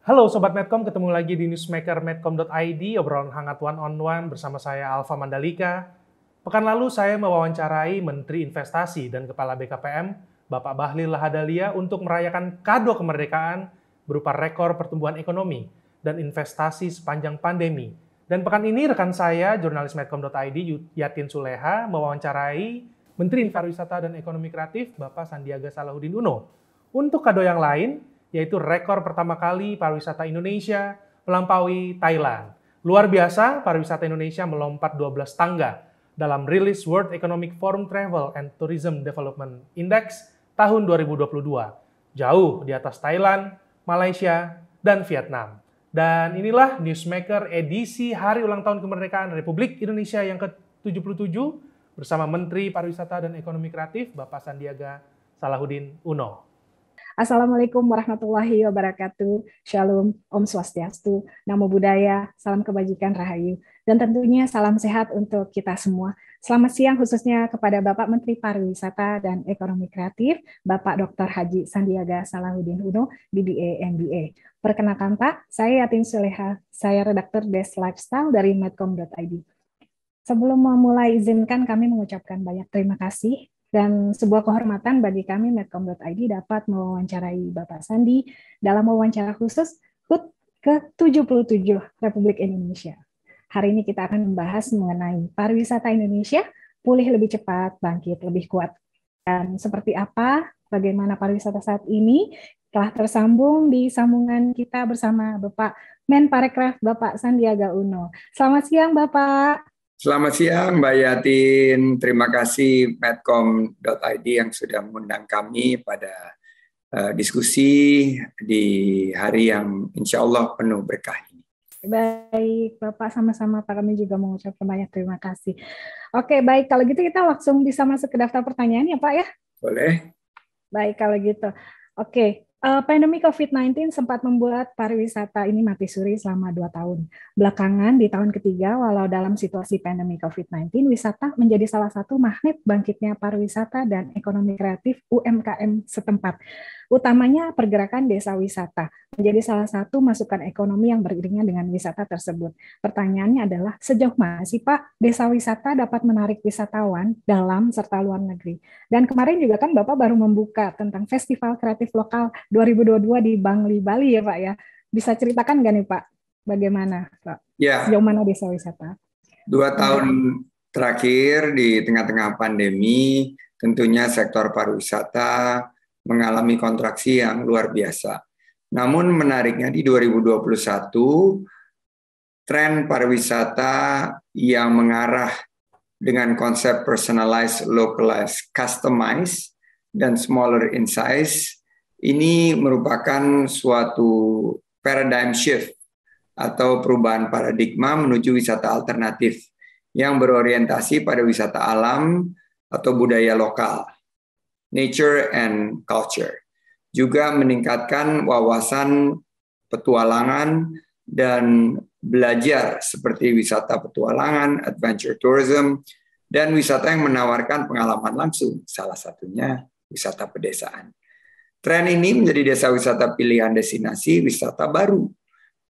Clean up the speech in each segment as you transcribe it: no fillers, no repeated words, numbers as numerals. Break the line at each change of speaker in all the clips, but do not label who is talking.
Halo Sobat Medcom, ketemu lagi di newsmaker medcom.id, obrolan hangat one-on-one bersama saya Alfa Mandalika. Pekan lalu saya mewawancarai Menteri Investasi dan Kepala BKPM, Bapak Bahlil Lahadalia, untuk merayakan kado kemerdekaan berupa rekor pertumbuhan ekonomi dan investasi sepanjang pandemi. Dan pekan ini rekan saya, jurnalis medcom.id, Yatin Suleha, mewawancarai Menteri Pariwisata dan Ekonomi Kreatif, Bapak Sandiaga Salahuddin Uno. Untuk kado yang lain, yaitu rekor pertama kali pariwisata Indonesia melampaui Thailand. Luar biasa, pariwisata Indonesia melompat 12 tangga dalam rilis World Economic Forum Travel and Tourism Development Index tahun 2022. Jauh di atas Thailand, Malaysia, dan Vietnam. Dan inilah Newsmaker edisi Hari Ulang Tahun Kemerdekaan Republik Indonesia yang ke-77 bersama Menteri Pariwisata dan Ekonomi Kreatif, Bapak Sandiaga Salahuddin Uno.
Assalamualaikum warahmatullahi wabarakatuh. Shalom, Om Swastiastu, Namo Buddhaya, salam kebajikan Rahayu. Dan tentunya salam sehat untuk kita semua. Selamat siang khususnya kepada Bapak Menteri Pariwisata dan Ekonomi Kreatif, Bapak Dr. Haji Sandiaga Salahuddin Uno, BBA, MBA. Perkenalkan Pak, saya Yatin Suleha, saya redaktur Desk Lifestyle dari medcom.id. Sebelum memulai, izinkan kami mengucapkan banyak terima kasih dan sebuah kehormatan bagi kami medcom.id dapat mewawancarai Bapak Sandi dalam wawancara khusus HUT ke-77 Republik Indonesia. Hari ini kita akan membahas mengenai pariwisata Indonesia, pulih lebih cepat, bangkit lebih kuat. Dan seperti apa, bagaimana pariwisata saat ini, telah tersambung di sambungan kita bersama Bapak Menparekraf Bapak Sandiaga Uno. Selamat siang Bapak.
Selamat siang Mbak Yatin, terima kasih medcom.id yang sudah mengundang kami pada diskusi di hari yang insya Allah penuh berkah ini.
Baik, Bapak, sama-sama Pak, kami juga mengucapkan banyak terima kasih. Oke, baik, kalau gitu kita langsung bisa masuk ke daftar pertanyaan ya Pak ya?
Boleh.
Baik, kalau gitu. Oke. Pandemi COVID-19 sempat membuat pariwisata ini mati suri selama 2 tahun. Belakangan di tahun ketiga, walau dalam situasi pandemi COVID-19, wisata menjadi salah satu magnet bangkitnya pariwisata dan ekonomi kreatif UMKM setempat. Utamanya pergerakan desa wisata menjadi salah satu masukan ekonomi yang beriringan dengan wisata tersebut. Pertanyaannya adalah, sejauh mana sih Pak desa wisata dapat menarik wisatawan dalam serta luar negeri? Dan kemarin juga kan Bapak baru membuka tentang Festival Kreatif Lokal 2022 di Bangli, Bali ya Pak ya. Bisa ceritakan nggak nih Pak, bagaimana Pak?
Ya.
Sejauh mana desa wisata?
2 tahun terakhir di tengah-tengah pandemi, tentunya sektor pariwisata mengalami kontraksi yang luar biasa. Namun menariknya di 2021, tren pariwisata yang mengarah dengan konsep personalized, localized, customized, dan smaller in size, ini merupakan suatu paradigm shift atau perubahan paradigma menuju wisata alternatif yang berorientasi pada wisata alam atau budaya lokal, nature and culture. Juga meningkatkan wawasan petualangan dan belajar seperti wisata petualangan, adventure tourism, dan wisata yang menawarkan pengalaman langsung, salah satunya wisata pedesaan. Tren ini menjadi desa wisata pilihan destinasi wisata baru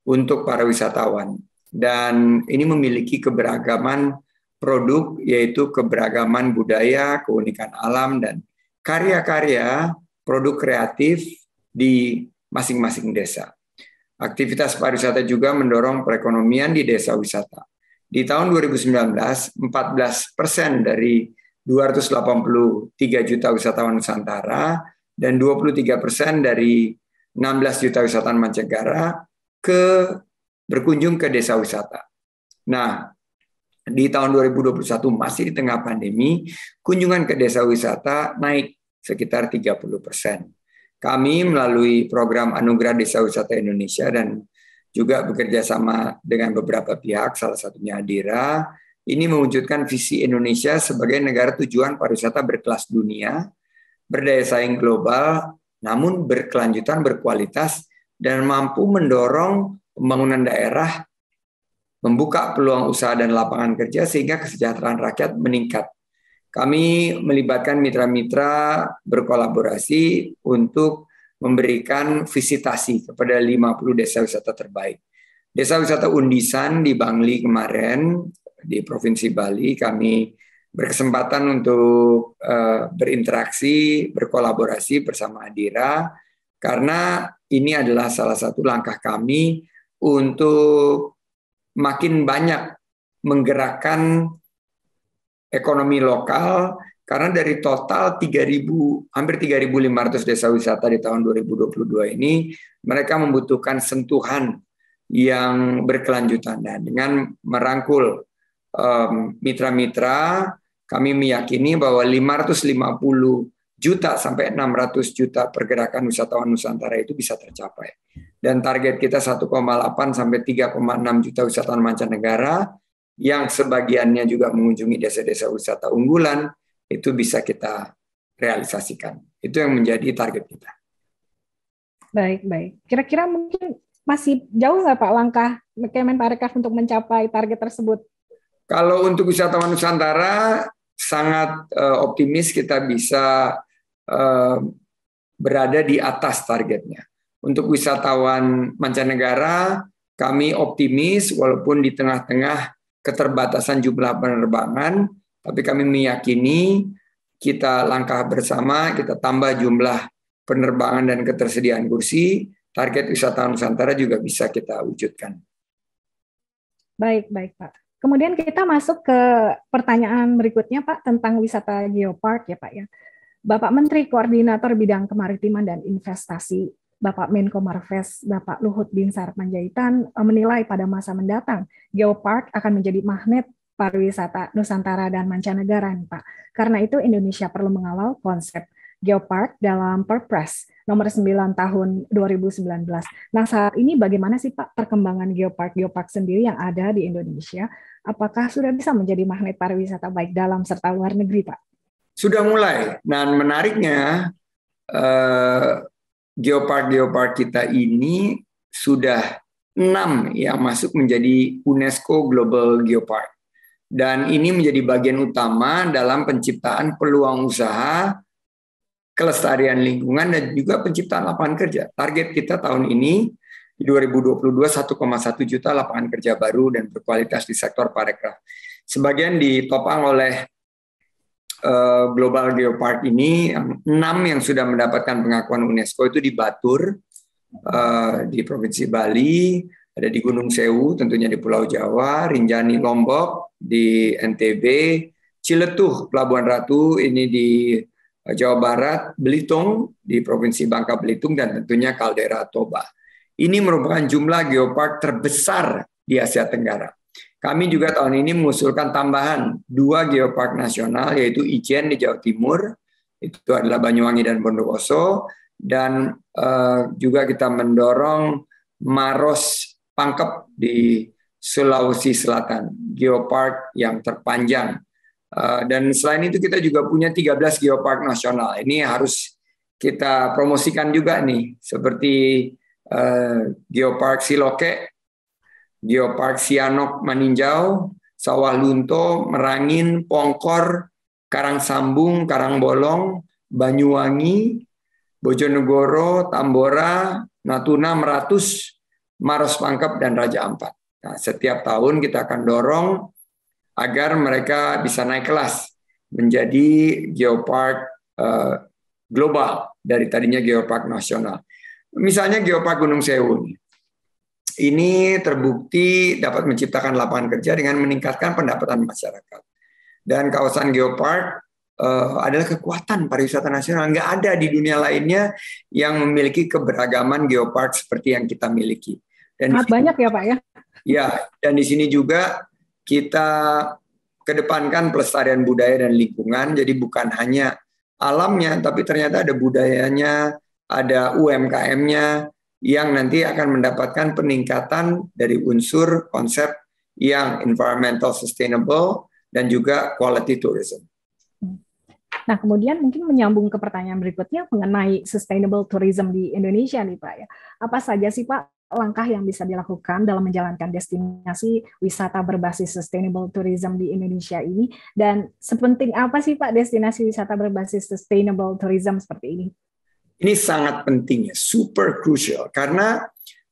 untuk para wisatawan. Dan ini memiliki keberagaman produk, yaitu keberagaman budaya, keunikan alam, dan karya-karya produk kreatif di masing-masing desa. Aktivitas pariwisata juga mendorong perekonomian di desa wisata. Di tahun 2019, 14% dari 283 juta wisatawan Nusantara dan 23% dari 16 juta wisatawan mancanegara berkunjung ke desa wisata. Nah, di tahun 2021 masih di tengah pandemi, kunjungan ke desa wisata naik sekitar 30%. Kami melalui program Anugerah Desa Wisata Indonesia dan juga bekerja sama dengan beberapa pihak, salah satunya Adira, ini mewujudkan visi Indonesia sebagai negara tujuan pariwisata berkelas dunia, berdaya saing global, namun berkelanjutan, berkualitas, dan mampu mendorong pembangunan daerah, membuka peluang usaha dan lapangan kerja sehingga kesejahteraan rakyat meningkat. Kami melibatkan mitra-mitra berkolaborasi untuk memberikan visitasi kepada 50 desa wisata terbaik. Desa wisata Undisan di Bangli kemarin, di Provinsi Bali, kami berkesempatan untuk berinteraksi, berkolaborasi bersama Adira, karena ini adalah salah satu langkah kami untuk makin banyak menggerakkan ekonomi lokal, karena dari total 3.000, hampir 3.500 desa wisata di tahun 2022 ini, mereka membutuhkan sentuhan yang berkelanjutan. Dan dengan merangkul mitra-mitra, kami meyakini bahwa 550 juta sampai 600 juta pergerakan wisatawan Nusantara itu bisa tercapai. Dan target kita 1,8 sampai 3,6 juta wisatawan mancanegara yang sebagiannya juga mengunjungi desa-desa wisata unggulan, itu bisa kita realisasikan. Itu yang menjadi target kita.
Baik. Kira-kira mungkin masih jauh nggak Pak langkah Kemenparekraf untuk mencapai target tersebut?
Kalau untuk wisatawan Nusantara, sangat optimis kita bisa berada di atas targetnya. Untuk wisatawan mancanegara, kami optimis walaupun di tengah-tengah keterbatasan jumlah penerbangan, tapi kami meyakini kita langkah bersama, kita tambah jumlah penerbangan dan ketersediaan kursi, target wisatawan Nusantara juga bisa kita wujudkan.
Baik Pak. Kemudian kita masuk ke pertanyaan berikutnya Pak tentang wisata geopark ya Pak ya. Bapak Menteri Koordinator Bidang Kemaritiman dan Investasi, Bapak Menko Marves, Bapak Luhut Binsar Panjaitan menilai pada masa mendatang geopark akan menjadi magnet pariwisata Nusantara dan mancanegara nih Pak. Karena itu Indonesia perlu mengawal konsep geopark dalam Perpres nomor 9 tahun 2019. Nah saat ini bagaimana sih Pak perkembangan geopark sendiri yang ada di Indonesia? Apakah sudah bisa menjadi magnet pariwisata baik dalam serta luar negeri Pak?
Sudah mulai. Dan menariknya geopark kita ini sudah 6 yang masuk menjadi UNESCO Global Geopark. Dan ini menjadi bagian utama dalam penciptaan peluang usaha, kelestarian lingkungan, dan juga penciptaan lapangan kerja. Target kita tahun ini, di 2022, 1,1 juta lapangan kerja baru dan berkualitas di sektor parekraf. Sebagian ditopang oleh Global Geopark ini, 6 yang sudah mendapatkan pengakuan UNESCO itu di Batur, di Provinsi Bali, ada di Gunung Sewu, tentunya di Pulau Jawa, Rinjani Lombok, di NTB, Ciletuh, Pelabuhan Ratu, ini di Jawa Barat, Belitung, di Provinsi Bangka Belitung, dan tentunya Kaldera Toba. Ini merupakan jumlah geopark terbesar di Asia Tenggara. Kami juga tahun ini mengusulkan tambahan 2 geopark nasional, yaitu Ijen di Jawa Timur, itu adalah Banyuwangi dan Bondowoso, dan juga kita mendorong Maros Pangkep di Sulawesi Selatan, geopark yang terpanjang. Dan selain itu kita juga punya 13 geopark nasional. Ini harus kita promosikan juga nih, seperti Geopark Siloke, Geopark Sianok Maninjau, Sawah Lunto, Merangin, Pongkor, Karangsambung, Karangbolong, Banyuwangi, Bojonegoro, Tambora, Natuna, Meratus, Maros Pangkep, dan Raja Ampat. Nah, setiap tahun kita akan dorong agar mereka bisa naik kelas menjadi geopark global dari tadinya geopark nasional. Misalnya geopark Gunung Sewu ini terbukti dapat menciptakan lapangan kerja dengan meningkatkan pendapatan masyarakat. Dan kawasan geopark adalah kekuatan pariwisata nasional. Nggak ada di dunia lainnya yang memiliki keberagaman geopark seperti yang kita miliki. Dan
sangat banyak ya Pak ya?
Ya, dan di sini juga kita kedepankan pelestarian budaya dan lingkungan. Jadi bukan hanya alamnya, tapi ternyata ada budayanya, ada UMKM-nya yang nanti akan mendapatkan peningkatan dari unsur konsep yang environmental sustainable dan juga quality tourism.
Nah, kemudian mungkin menyambung ke pertanyaan berikutnya mengenai sustainable tourism di Indonesia nih Pak ya. Apa saja sih Pak langkah yang bisa dilakukan dalam menjalankan destinasi wisata berbasis sustainable tourism di Indonesia ini, dan sepenting apa sih Pak destinasi wisata berbasis sustainable tourism seperti ini?
Ini sangat penting ya, super crucial, karena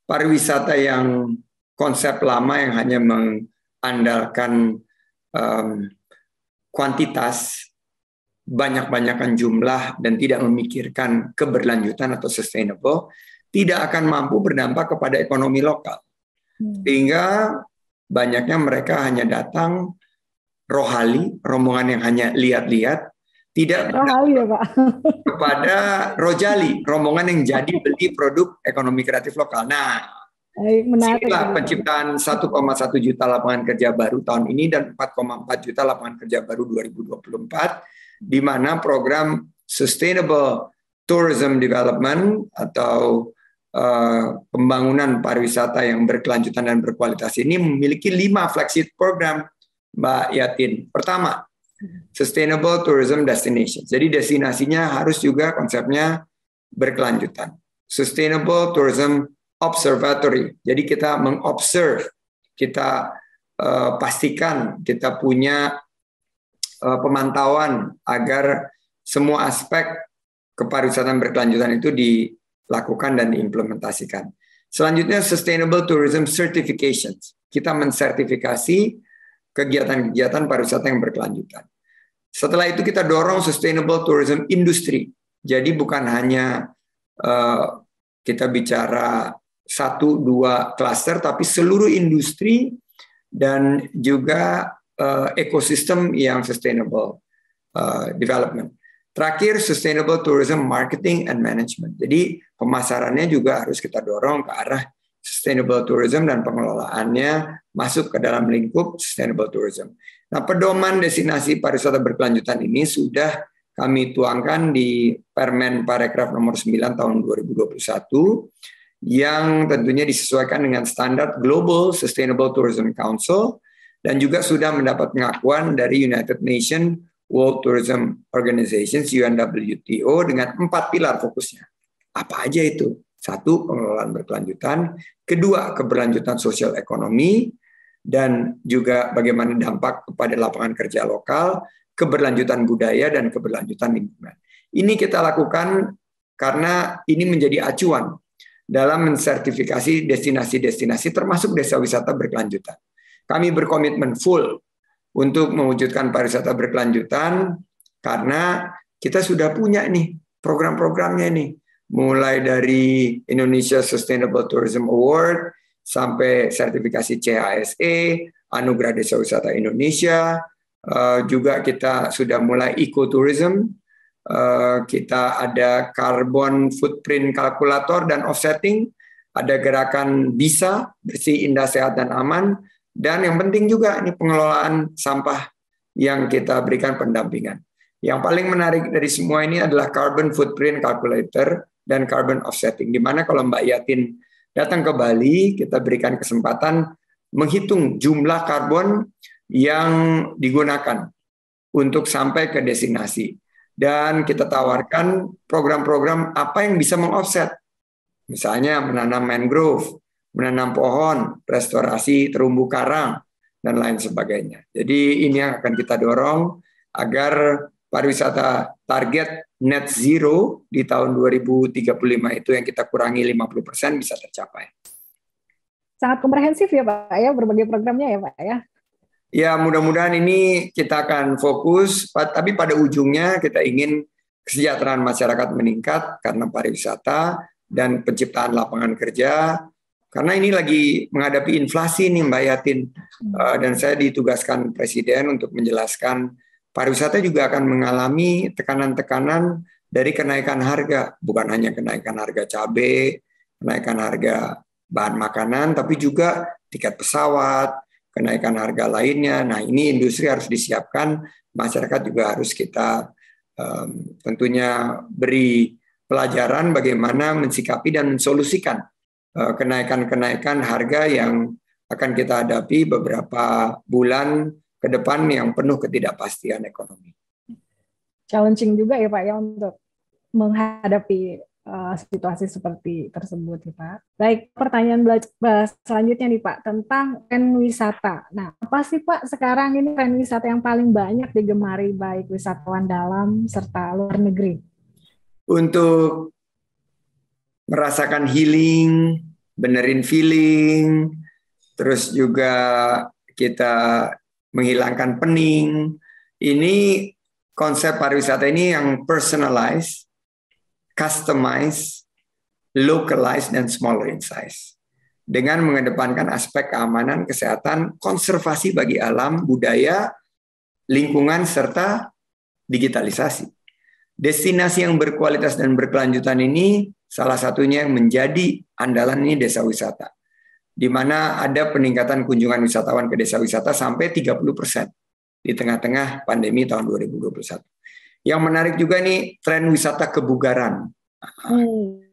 pariwisata yang konsep lama yang hanya mengandalkan kuantitas, banyak-banyakan jumlah, dan tidak memikirkan keberlanjutan atau sustainable, tidak akan mampu berdampak kepada ekonomi lokal. Sehingga banyaknya mereka hanya datang rohali, rombongan yang hanya lihat-lihat, tidak
rohali ya Pak.
kepada rojali, rombongan yang jadi beli produk ekonomi kreatif lokal. Nah,
menarik.
inilah penciptaan 1,1 juta lapangan kerja baru tahun ini dan 4,4 juta lapangan kerja baru 2024, di mana program Sustainable Tourism Development atau pembangunan pariwisata yang berkelanjutan dan berkualitas ini memiliki 5 flagship program, Mbak Yatin. Pertama, Sustainable Tourism Destination. Jadi destinasinya harus juga konsepnya berkelanjutan. Sustainable Tourism Observatory. Jadi kita mengobserve, kita pastikan kita punya pemantauan agar semua aspek kepariwisataan berkelanjutan itu dilakukan dan diimplementasikan. Selanjutnya Sustainable Tourism Certifications. Kita mensertifikasi kegiatan-kegiatan pariwisata yang berkelanjutan. Setelah itu kita dorong Sustainable Tourism Industry. Jadi bukan hanya kita bicara 1-2 klaster, tapi seluruh industri dan juga ekosistem yang sustainable development. Terakhir, Sustainable Tourism Marketing and Management. Jadi pemasarannya juga harus kita dorong ke arah Sustainable Tourism dan pengelolaannya masuk ke dalam lingkup Sustainable Tourism. Nah, pedoman destinasi pariwisata berkelanjutan ini sudah kami tuangkan di Permen Parekraf nomor 9 tahun 2021 yang tentunya disesuaikan dengan standar Global Sustainable Tourism Council dan juga sudah mendapat pengakuan dari United Nations World Tourism Organizations UNWTO dengan 4 pilar fokusnya. Apa aja itu? 1, pengelolaan berkelanjutan. 2, keberlanjutan sosial ekonomi. Dan juga bagaimana dampak kepada lapangan kerja lokal, keberlanjutan budaya, dan keberlanjutan lingkungan. Ini kita lakukan karena ini menjadi acuan dalam mensertifikasi destinasi-destinasi termasuk desa wisata berkelanjutan. Kami berkomitmen full untuk mewujudkan pariwisata berkelanjutan karena kita sudah punya nih program-programnya nih. Mulai dari Indonesia Sustainable Tourism Award sampai sertifikasi CHSE, Anugerah Desa Wisata Indonesia, juga kita sudah mulai ecotourism, kita ada carbon footprint calculator dan offsetting, ada gerakan BISA, bersih, indah, sehat, dan aman, dan yang penting juga ini pengelolaan sampah yang kita berikan pendampingan. Yang paling menarik dari semua ini adalah carbon footprint calculator dan carbon offsetting, di mana kalau Mbak Yatin datang ke Bali, kita berikan kesempatan menghitung jumlah karbon yang digunakan untuk sampai ke destinasi. Dan kita tawarkan program-program apa yang bisa meng-offset. Misalnya menanam mangrove, menanam pohon, restorasi terumbu karang, dan lain sebagainya. Jadi ini yang akan kita dorong agar pariwisata target net zero di tahun 2035 itu yang kita kurangi 50% bisa tercapai.
Sangat komprehensif ya Pak ya, berbagai programnya ya Pak ya.
Ya, mudah-mudahan ini kita akan fokus, tapi pada ujungnya kita ingin kesejahteraan masyarakat meningkat karena pariwisata dan penciptaan lapangan kerja. Karena ini lagi menghadapi inflasi nih Mbak Yatin, dan saya ditugaskan Presiden untuk menjelaskan pariwisata juga akan mengalami tekanan-tekanan dari kenaikan harga, bukan hanya kenaikan harga cabai, kenaikan harga bahan makanan, tapi juga tiket pesawat, kenaikan harga lainnya. Nah, ini industri harus disiapkan, masyarakat juga harus kita tentunya beri pelajaran bagaimana mensikapi dan mensolusikan kenaikan-kenaikan harga yang akan kita hadapi beberapa bulan ke depan yang penuh ketidakpastian ekonomi.
Challenging juga ya Pak ya untuk menghadapi situasi seperti tersebut ya Pak. Baik, pertanyaan selanjutnya nih Pak tentang tren wisata. Nah, apa sih Pak sekarang ini tren wisata yang paling banyak digemari baik wisatawan dalam serta luar negeri?
Untuk merasakan healing, benerin feeling, terus juga kita menghilangkan pening. Ini konsep pariwisata ini yang personalized, customized, localized, dan smaller in size. Dengan mengedepankan aspek keamanan, kesehatan, konservasi bagi alam, budaya, lingkungan, serta digitalisasi. Destinasi yang berkualitas dan berkelanjutan ini salah satunya yang menjadi andalan ini desa wisata, di mana ada peningkatan kunjungan wisatawan ke desa wisata sampai 30% di tengah-tengah pandemi tahun 2021. Yang menarik juga nih tren wisata kebugaran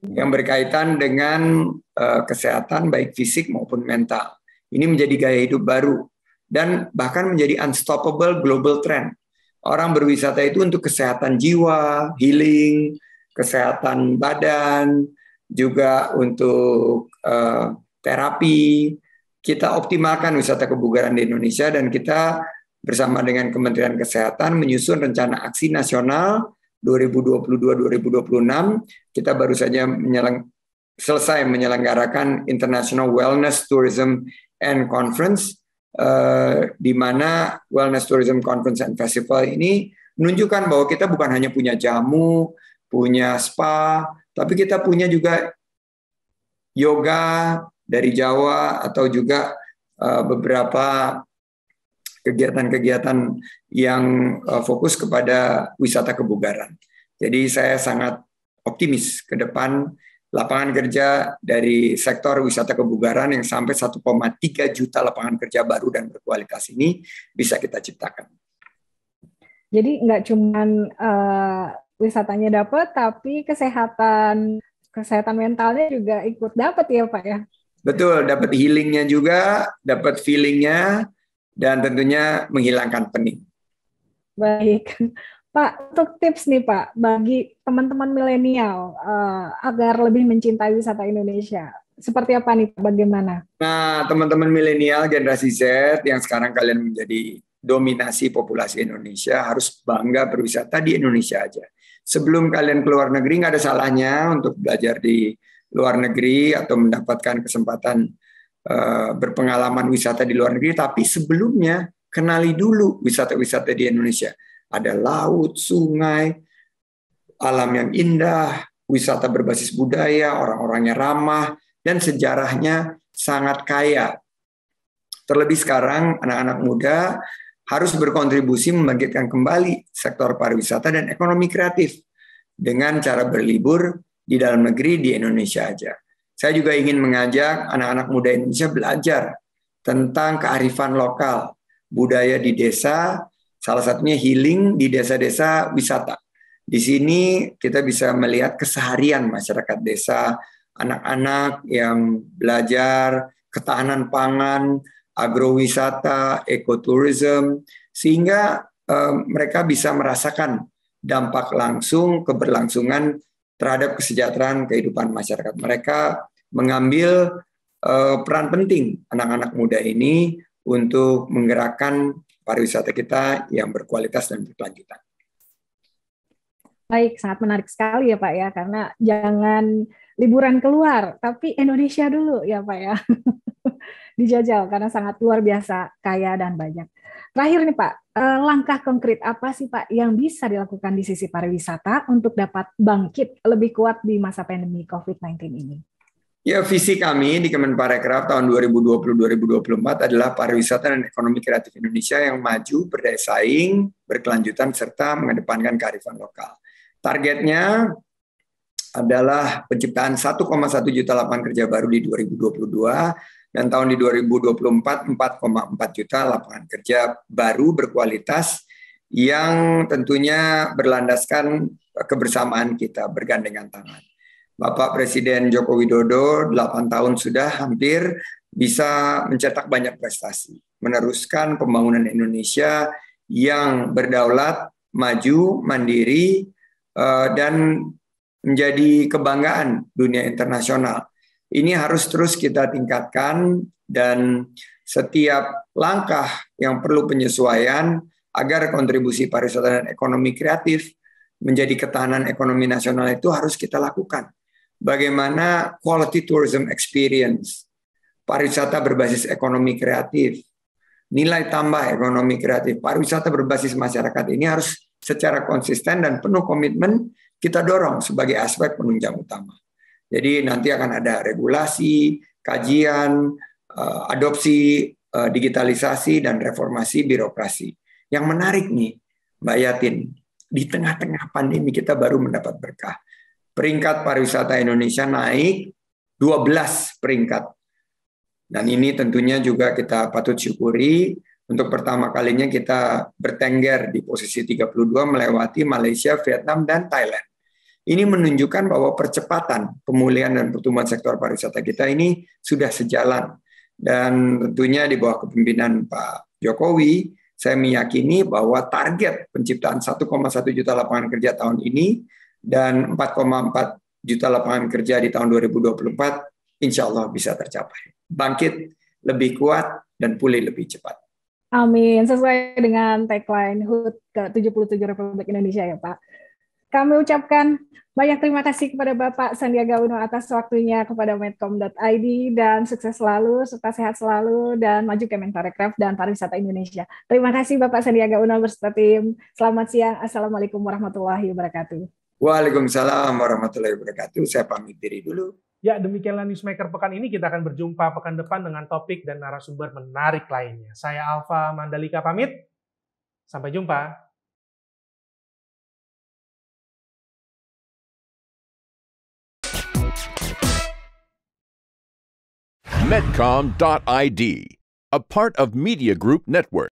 yang berkaitan dengan kesehatan baik fisik maupun mental. Ini menjadi gaya hidup baru dan bahkan menjadi unstoppable global trend. Orang berwisata itu untuk kesehatan jiwa, healing, kesehatan badan, juga untuk terapi. Kita optimalkan wisata kebugaran di Indonesia dan kita bersama dengan Kementerian Kesehatan menyusun rencana aksi nasional 2022-2026. Kita baru saja selesai menyelenggarakan International Wellness Tourism and Conference, di mana Wellness Tourism Conference and Festival ini menunjukkan bahwa kita bukan hanya punya jamu, punya spa, tapi kita punya juga yoga dari Jawa atau juga beberapa kegiatan-kegiatan yang fokus kepada wisata kebugaran. Jadi saya sangat optimis ke depan lapangan kerja dari sektor wisata kebugaran yang sampai 1,3 juta lapangan kerja baru dan berkualitas ini bisa kita ciptakan.
Jadi nggak cuma wisatanya dapat, tapi kesehatan mentalnya juga ikut dapat ya Pak ya?
Betul, dapat healingnya juga, dapat feelingnya, dan tentunya menghilangkan pening.
Baik. Pak, untuk tips nih Pak, bagi teman-teman milenial agar lebih mencintai wisata Indonesia, seperti apa nih Pak, bagaimana?
Nah, teman-teman milenial generasi Z yang sekarang kalian menjadi dominasi populasi Indonesia harus bangga berwisata di Indonesia aja. Sebelum kalian keluar negeri, nggak ada salahnya untuk belajar di luar negeri atau mendapatkan kesempatan berpengalaman wisata di luar negeri, tapi sebelumnya kenali dulu wisata-wisata di Indonesia. Ada laut, sungai, alam yang indah, wisata berbasis budaya, orang-orangnya ramah, dan sejarahnya sangat kaya. Terlebih sekarang anak-anak muda harus berkontribusi membangkitkan kembali sektor pariwisata dan ekonomi kreatif dengan cara berlibur di dalam negeri di Indonesia aja. Saya juga ingin mengajak anak-anak muda Indonesia belajar tentang kearifan lokal, budaya di desa, salah satunya healing di desa-desa wisata. Di sini kita bisa melihat keseharian masyarakat desa, anak-anak yang belajar ketahanan pangan, agrowisata, ekoturism, sehingga mereka bisa merasakan dampak langsung keberlangsungan terhadap kesejahteraan kehidupan masyarakat. Mereka mengambil peran penting anak-anak muda ini untuk menggerakkan pariwisata kita yang berkualitas dan berkelanjutan.
Baik, sangat menarik sekali ya Pak ya, karena jangan liburan keluar, tapi Indonesia dulu ya Pak ya. Dijajal karena sangat luar biasa kaya dan banyak. Terakhir nih Pak, langkah konkret apa sih Pak yang bisa dilakukan di sisi pariwisata untuk dapat bangkit lebih kuat di masa pandemi COVID-19 ini?
Ya, visi kami di Kemenparekraf tahun 2020-2024 adalah pariwisata dan ekonomi kreatif Indonesia yang maju, berdaya saing, berkelanjutan, serta mengedepankan kearifan lokal. Targetnya adalah penciptaan 1,1 juta lapangan kerja baru di 2022, dan tahun di 2024 4,4 juta lapangan kerja baru berkualitas yang tentunya berlandaskan kebersamaan kita, bergandengan tangan. Bapak Presiden Joko Widodo 8 tahun sudah hampir bisa mencetak banyak prestasi, meneruskan pembangunan Indonesia yang berdaulat, maju, mandiri, dan menjadi kebanggaan dunia internasional. Ini harus terus kita tingkatkan dan setiap langkah yang perlu penyesuaian agar kontribusi pariwisata dan ekonomi kreatif menjadi ketahanan ekonomi nasional itu harus kita lakukan. bagaimana quality tourism experience, pariwisata berbasis ekonomi kreatif, nilai tambah ekonomi kreatif, pariwisata berbasis masyarakat ini harus secara konsisten dan penuh komitmen kita dorong sebagai aspek penunjang utama. Jadi nanti akan ada regulasi, kajian, adopsi digitalisasi dan reformasi birokrasi. Yang menarik nih, Mbak Yatin, di tengah-tengah pandemi kita baru mendapat berkah. Peringkat pariwisata Indonesia naik 12 peringkat. Dan ini tentunya juga kita patut syukuri. Untuk pertama kalinya kita bertengger di posisi 32 melewati Malaysia, Vietnam, dan Thailand. Ini menunjukkan bahwa percepatan pemulihan dan pertumbuhan sektor pariwisata kita ini sudah sejalan. Dan tentunya di bawah kepemimpinan Pak Jokowi, saya meyakini bahwa target penciptaan 1,1 juta lapangan kerja tahun ini dan 4,4 juta lapangan kerja di tahun 2024, insya Allah bisa tercapai. Bangkit lebih kuat dan pulih lebih cepat.
Amin. Sesuai dengan tagline HUT ke-77 Republik Indonesia ya Pak. Kami ucapkan banyak terima kasih kepada Bapak Sandiaga Uno atas waktunya kepada Medcom.id dan sukses selalu, serta sehat selalu, dan maju Kemenparekraf dan Pariwisata Indonesia. Terima kasih Bapak Sandiaga Uno beserta tim. Selamat siang. Assalamualaikum warahmatullahi wabarakatuh.
Waalaikumsalam warahmatullahi wabarakatuh. Saya pamit diri dulu.
Ya, demikianlah Newsmaker pekan ini. Kita akan berjumpa pekan depan dengan topik dan narasumber menarik lainnya. Saya Alfa Mandalika pamit. Sampai jumpa.
Medcom.id, a part of Media Group Network.